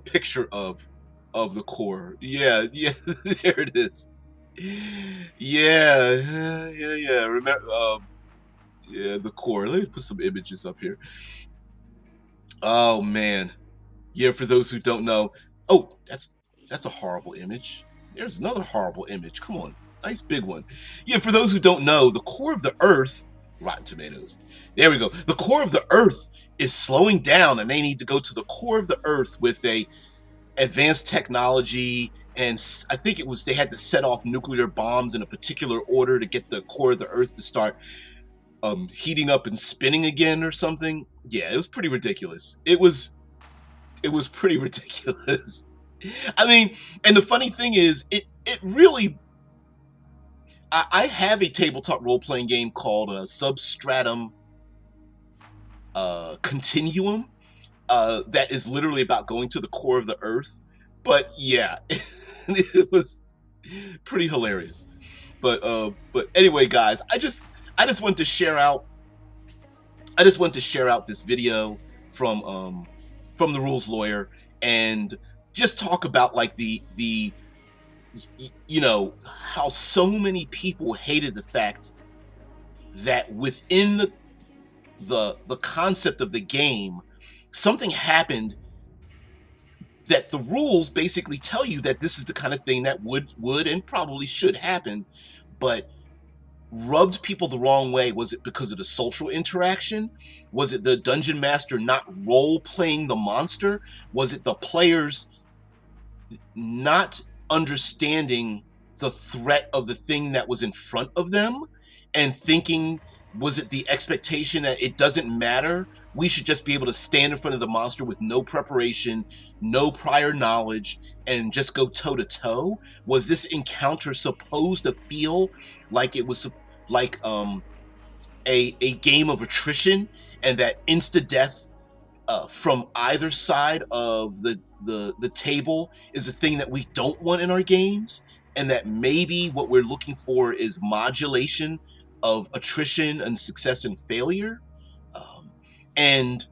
picture of the core. Yeah. There it is. Yeah. Remember, yeah, the core. Let me put some images up here. Oh man, yeah. For those who don't know, oh, that's a horrible image. There's another horrible image. Come on, nice big one. Yeah, for those who don't know, the core of the Earth, Rotten Tomatoes. There we go. The core of the Earth is slowing down, and they need to go to the core of the Earth with a advanced technology. And I think it was they had to set off nuclear bombs in a particular order to get the core of the Earth to start heating up and spinning again or something. Yeah, it was pretty ridiculous. It was pretty ridiculous. I mean, and the funny thing is, it really. I have a tabletop role playing game called Substratum Continuum that is literally about going to the core of the Earth. But yeah, it was pretty hilarious. But anyway, guys, I just wanted to share out. I just wanted to share out this video from the Rules Lawyer and just talk about like the you know how so many people hated the fact that within the concept of the game, something happened that the rules basically tell you that this is the kind of thing that would and probably should happen, but rubbed people the wrong way. Was it because of the social interaction? Was it the dungeon master not role playing the monster? Was it the players not understanding the threat of the thing that was in front of them and thinking, was it the expectation that it doesn't matter, we should just be able to stand in front of the monster with no preparation, no prior knowledge, and just go toe to toe? Was this encounter supposed to feel like it was like a game of attrition, and that insta death from either side of the table is a thing that we don't want in our games, and that maybe what we're looking for is modulation of attrition and success and failure? And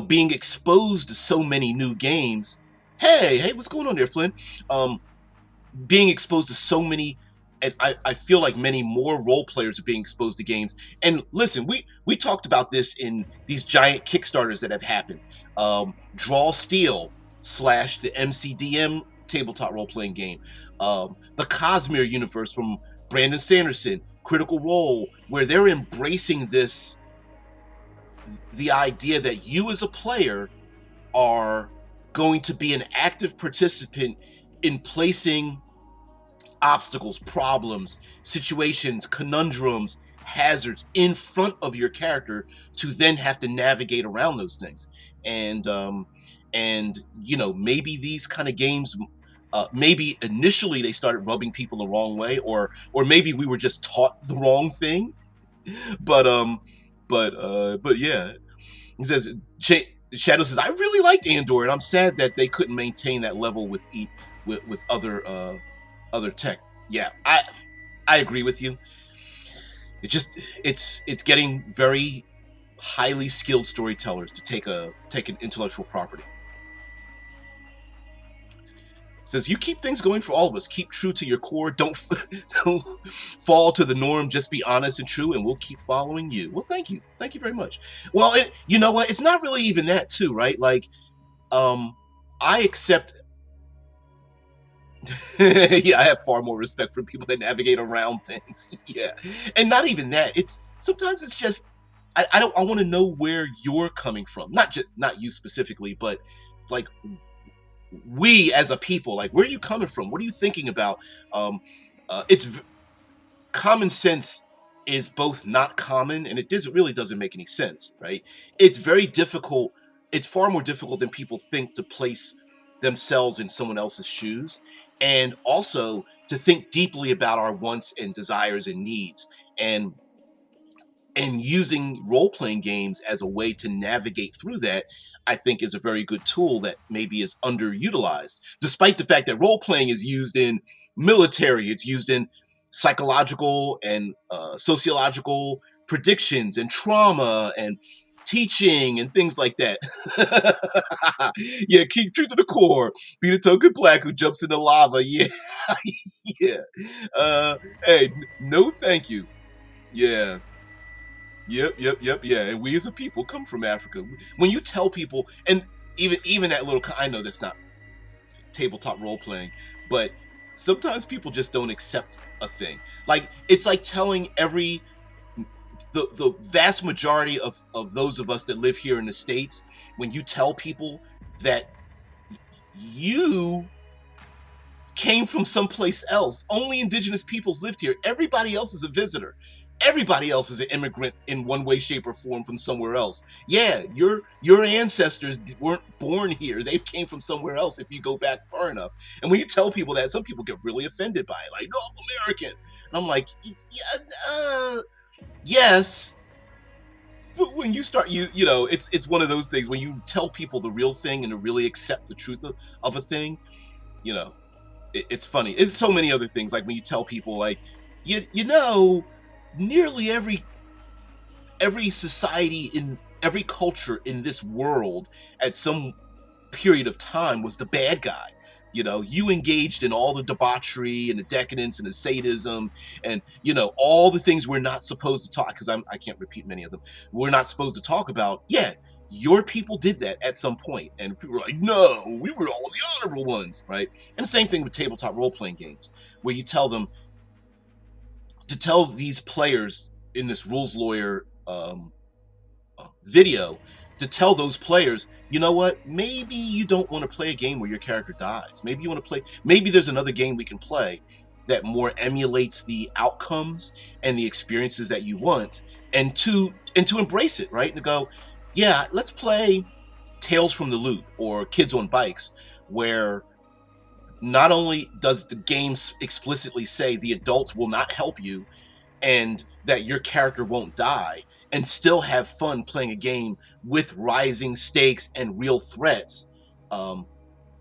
being exposed to so many new games. Hey, what's going on there, Flynn? Being exposed to so many, and I feel like many more role players are being exposed to games. And listen, we talked about this in these giant Kickstarters that have happened. Draw Steel / the MCDM tabletop role-playing game. The Cosmere universe from Brandon Sanderson, Critical Role, where they're embracing the idea that you as a player are going to be an active participant in placing obstacles, problems, situations, conundrums, hazards in front of your character to then have to navigate around those things. And maybe these kind of games, maybe initially they started rubbing people the wrong way, or maybe we were just taught the wrong thing. But yeah, he says, Shadow says, I really liked Andor, and I'm sad that they couldn't maintain that level with other tech. Yeah, I agree with you. It's getting very highly skilled storytellers to take an intellectual property. Says, you keep things going for all of us. Keep true to your core. Don't fall to the norm. Just be honest and true, and we'll keep following you. Well, thank you very much. Well, you know what? It's not really even that, too, right? Like, I accept. Yeah, I have far more respect for people that navigate around things. Yeah, and not even that. Sometimes it's just I want to know where you're coming from. Not you specifically, but like, we as a people, like, where are you coming from? What are you thinking about? It's common sense is both not common, and it really doesn't make any sense, right? It's very difficult. It's far more difficult than people think to place themselves in someone else's shoes, and also to think deeply about our wants and desires and needs, and using role-playing games as a way to navigate through that, I think, is a very good tool that maybe is underutilized, despite the fact that role-playing is used in military, it's used in psychological and sociological predictions and trauma and teaching and things like that. Yeah, keep true to the core. Be the token black who jumps in the lava. Yeah. Yeah. Hey, no thank you. Yeah. Yep. Yeah, and we as a people come from Africa. When you tell people, and even that little, I know that's not tabletop role playing, but sometimes people just don't accept a thing. Like, it's like telling the vast majority of those of us that live here in the States, when you tell people that you came from someplace else, only indigenous peoples lived here, everybody else is a visitor. Everybody else is an immigrant in one way, shape, or form from somewhere else. Yeah, your ancestors weren't born here. They came from somewhere else if you go back far enough. And when you tell people that, some people get really offended by it. Like, oh, I'm American. And I'm like, yeah, yes. But when you start, it's one of those things, when you tell people the real thing and to really accept the truth of a thing, it's funny. It's so many other things. Like when you tell people, like, nearly every society in every culture in this world at some period of time was the bad guy. You engaged in all the debauchery and the decadence and the sadism and all the things we're not supposed to talk, because I can't repeat many of them. We're not supposed to talk about. Yeah, your people did that at some point, and people were like, "No, we were all the honorable ones," right? And the same thing with tabletop role playing games, where you tell them to tell these players in this rules lawyer video, to tell those players, you know what, maybe you don't want to play a game where your character dies. Maybe you want to play, maybe there's another game we can play that more emulates the outcomes and the experiences that you want, and to embrace it, right? And to go, yeah, let's play Tales from the Loop or Kids on Bikes, where not only does the game explicitly say the adults will not help you and that your character won't die, and still have fun playing a game with rising stakes and real threats,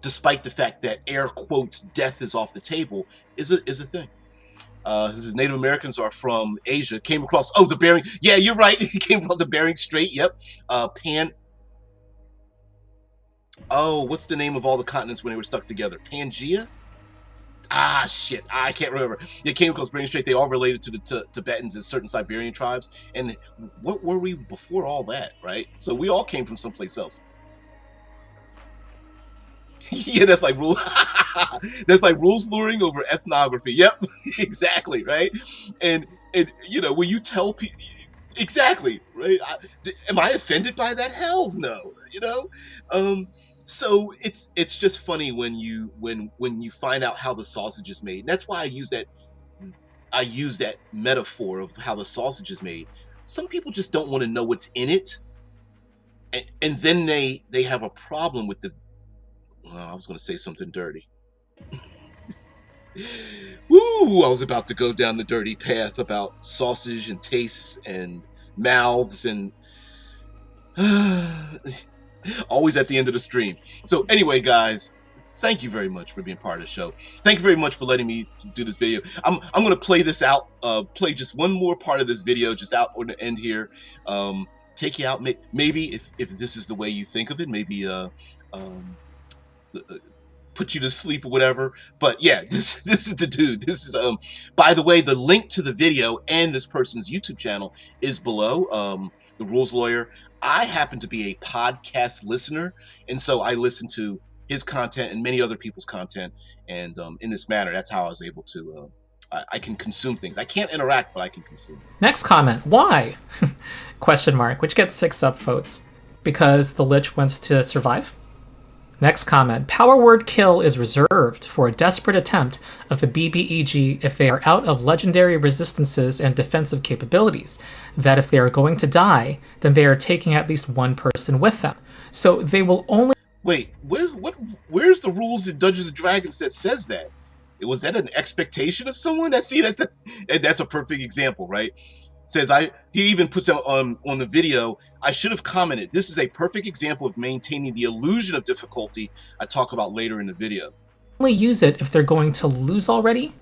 despite the fact that air quotes death is off the table, is a thing. Native Americans are from Asia, came across, the Bering, yeah, you're right, he came from the Bering Strait, yep. What's the name of all the continents when they were stuck together? Pangea? Shit, I can't remember. They came across Bering Strait. They all related to the Tibetans and certain Siberian tribes. And what were we before all that, right? So we all came from someplace else. Yeah, that's like rule. That's like rules luring over ethnography. Yep, exactly, right. And when you tell people, exactly, right. Am I offended by that? Hell's no. So it's just funny when you find out how the sausage is made. And that's why I use that metaphor of how the sausage is made. Some people just don't want to know what's in it, and then they have a problem with the. Well, I was going to say something dirty. Woo! I was about to go down the dirty path about sausage and tastes and mouths and always at the end of the stream. So anyway, guys, thank you very much for being part of the show. Thank you very much for letting me do this video. I'm going to play this out, play just one more part of this video just out on the end here. Take you out, maybe if this is the way you think of it, maybe put you to sleep or whatever. But yeah, this is the dude. This is by the way, the link to the video and this person's YouTube channel is below. The Rules Lawyer. I happen to be a podcast listener, and so I listen to his content and many other people's content, and in this manner, that's how I was able to I can consume things. I can't interact, but I can consume. Next comment, why? Question mark, which gets 6 upvotes. Because the Lich wants to survive? Next comment, power word kill is reserved for a desperate attempt of the BBEG if they are out of legendary resistances and defensive capabilities, that if they are going to die, then they are taking at least one person with them. So they will only... Wait, where's the rules in Dungeons & Dragons that says that? Was that an expectation of someone? That's a perfect example, right? Says he even puts out on the video, I should have commented, this is a perfect example of maintaining the illusion of difficulty I talk about later in the video. Only use it if they're going to lose already?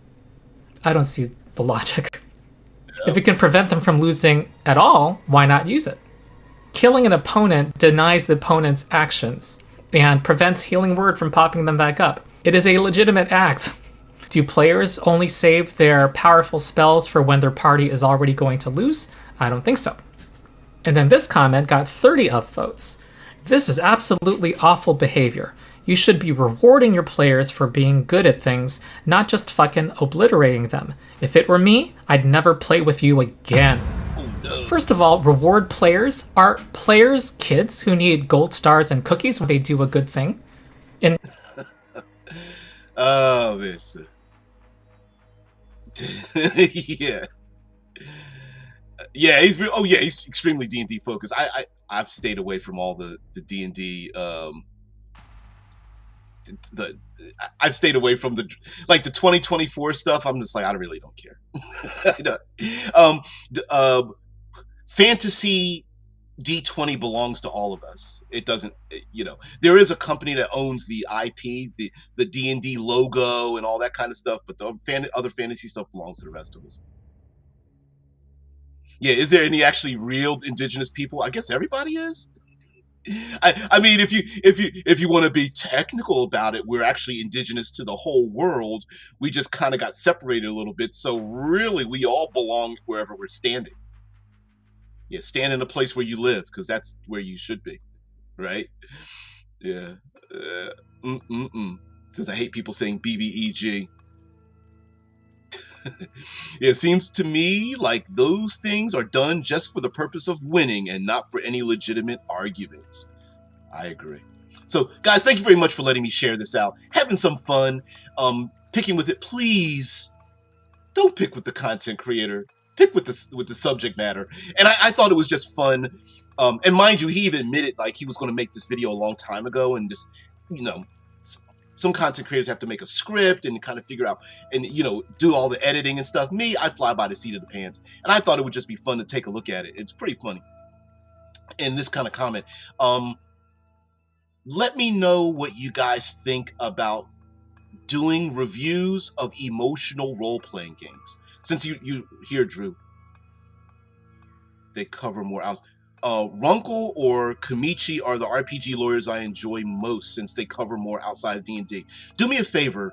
I don't see the logic. Yeah. If it can prevent them from losing at all, why not use it? Killing an opponent denies the opponent's actions and prevents healing word from popping them back up. It is a legitimate act. Do players only save their powerful spells for when their party is already going to lose? I don't think so. And then this comment got 30 upvotes. This is absolutely awful behavior. You should be rewarding your players for being good at things, not just fucking obliterating them. If it were me, I'd never play with you again. Oh, no. First of all, reward players. Are players kids who need gold stars and cookies when they do a good thing? Oh, man. He's extremely D&D focused. I've stayed away from all the D&D I've stayed away from the 2024 stuff. I'm just like, I really don't care. Fantasy D20 belongs to all of us. It doesn't, there is a company that owns the IP, the D&D logo and all that kind of stuff, but the other fantasy stuff belongs to the rest of us. Yeah, is there any actually real indigenous people? I guess everybody is. I mean, if you want to be technical about it, we're actually indigenous to the whole world. We just kind of got separated a little bit. So really, we all belong wherever we're standing. Yeah, stand in the place where you live, because that's where you should be, right? Yeah. Uh, Since I hate people saying BBEG. It seems to me like those things are done just for the purpose of winning and not for any legitimate arguments. I agree. So, guys, thank you very much for letting me share this out. Having some fun, picking with it. Please don't pick with the content creator. Pick with the subject matter. And I thought it was just fun. And mind you, he even admitted like he was going to make this video a long time ago, and just you know. Some content creators have to make a script and kind of figure out and do all the editing and stuff. Me, I fly by the seat of the pants, and I thought it would just be fun to take a look at it. It's pretty funny. And this kind of comment. Let me know what you guys think about doing reviews of emotional role-playing games. Since you here, Drew, they cover more else. Runkle or Kamichi are the RPG lawyers I enjoy most, since they cover more outside of D&D. Do me a favor,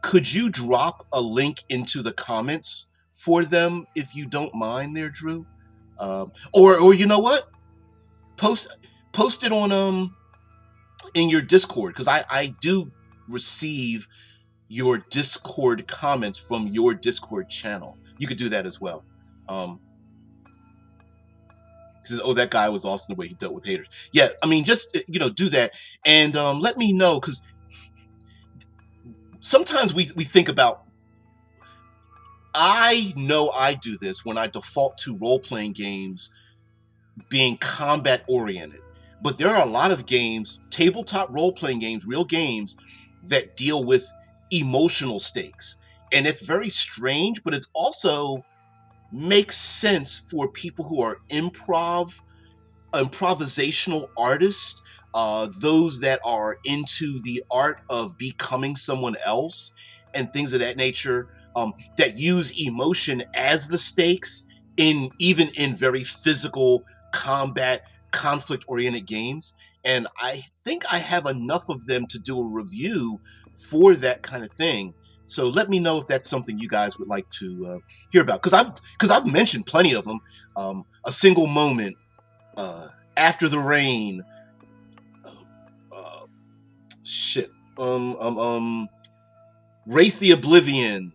could you drop a link into the comments for them if you don't mind, there, Drew? Or you know what? Post it on in your Discord, because I do receive your Discord comments from your Discord channel. You could do that as well. He says, "Oh, that guy was awesome the way he dealt with haters." Yeah, I mean, just do that, and let me know, because sometimes we think about. I know I do this when I default to role-playing games being combat oriented, but there are a lot of games, tabletop role-playing games, real games, that deal with emotional stakes, and it's very strange, but it's also makes sense for people who are improvisational artists, those that are into the art of becoming someone else and things of that nature, that use emotion as the stakes even in very physical combat conflict oriented games. And I think I have enough of them to do a review for that kind of thing. So let me know if that's something you guys would like to hear about, because I've mentioned plenty of them. A Single Moment, uh, After the Rain, uh, shit, Wraith the Oblivion,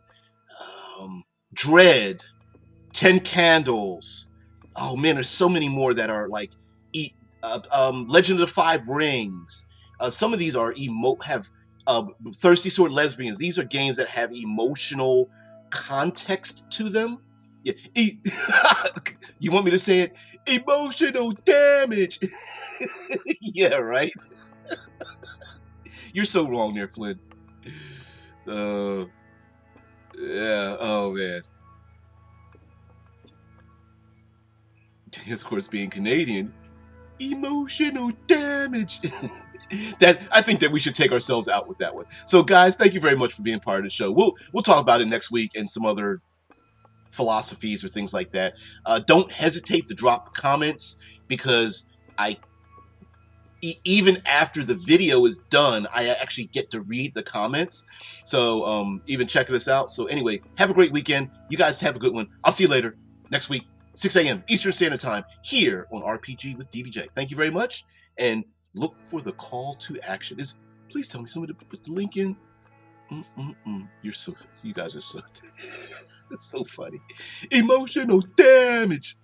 um, Dread, 10 Candles. Oh man, there's so many more that are like, Legend of the Five Rings. Some of these are have Thirsty Sword Lesbians. These are games that have emotional context to them. Yeah, you want me to say it? Emotional damage. Yeah, right. You're so wrong there, Flynn. Yeah. Oh man. Of course, being Canadian, emotional damage. That I think that we should take ourselves out with that one. So, guys, thank you very much for being part of the show. We'll talk about it next week and some other philosophies or things like that. Don't hesitate to drop comments, because I even after the video is done, I actually get to read the comments. So even checking us out. So anyway, have a great weekend. You guys have a good one. I'll see you later next week, 6 a.m. Eastern Standard Time, here on RPG with DBJ. Thank you very much, and look for the call to action. Please tell me somebody to put the link in. You guys are so it's so funny. Emotional damage.